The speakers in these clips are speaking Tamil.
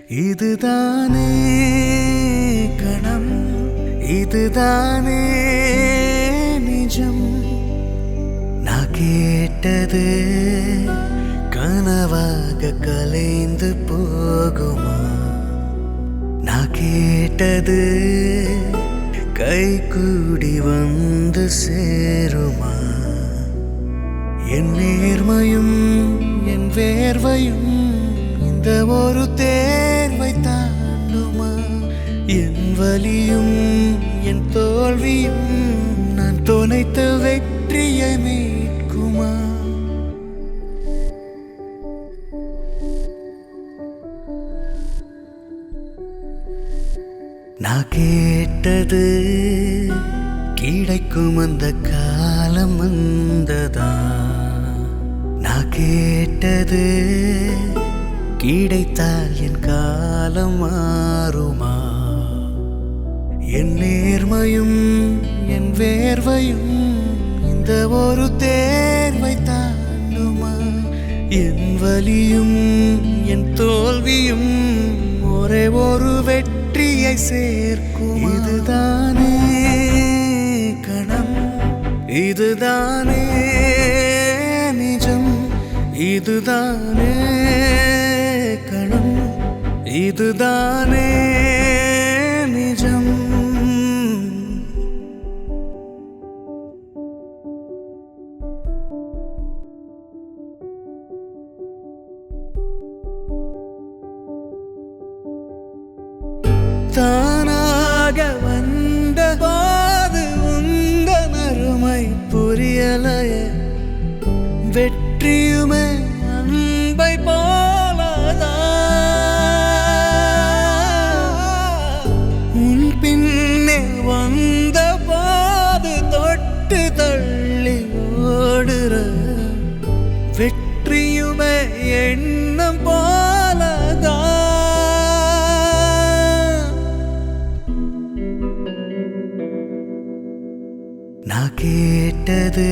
இதுதானே கணம், இதுதானே நிஜம். நான் கேட்டது கனவாக கலைந்து போகுமா? நான் கேட்டது கை கூடி வந்து சேருமா? என் நேர்மையும் என் வேர்வையும் இந்த ஒரு தேர்வை தாண்டுமா? என் வலியும் என் தோல்வியும் நான் துணைத்த வெற்றியை மீட்குமா? நான் கேட்டது கிடைக்கும் அந்த காலம் வந்ததா? நான் கேட்டது கிடைத்தால் என் காலம் மாறுமா? என் நேர்மையும் என் வேர்வையும் இந்த ஒரு தேர்வை தாண்டுமா? என் வலியும் என் தோல்வியும் ஒரே ஒரு வெற்றியை சேர்க்கும். இதுதானே கணம், இதுதானே நிஜம். இதுதானே கணம், இதுதானே நிஜம். தானாக வந்த பாது உந்தன் அருமை புரியலையே. வெற்றியுமே அன்பை போலதா? உன் பின்னே வந்த பாது தொட்டு தள்ளி ஓடுற வெற்றியுமே எண்ணம் போலதா? நான் கேட்டது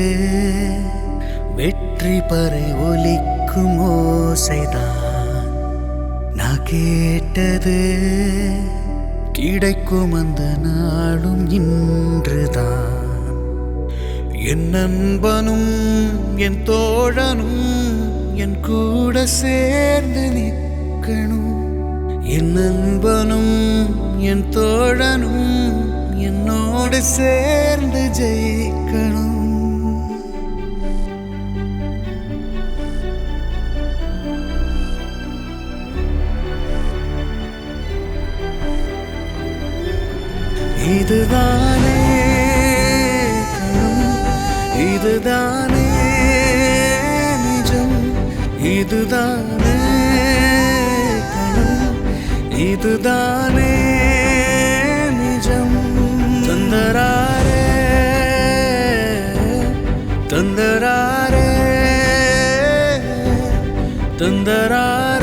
வெற்றி பறை ஒலிக்கும் ஓசைதான். நான் கேட்டது கிடைக்கும் அந்த நாளும் இன்றுதான். என் நண்பனும் என் தோழனும் என் கூட சேர்ந்து நிற்கணும். என் நண்பனும் என் தோழனும் என்னோடு சேர்ந்து ஜெயிக்கணும். இதுதானே கணம், இதுதானே நிஜம். இதுதானே கணம், இதுதானே நிஜம். தந்தராரே தந்தராரே தந்தராரே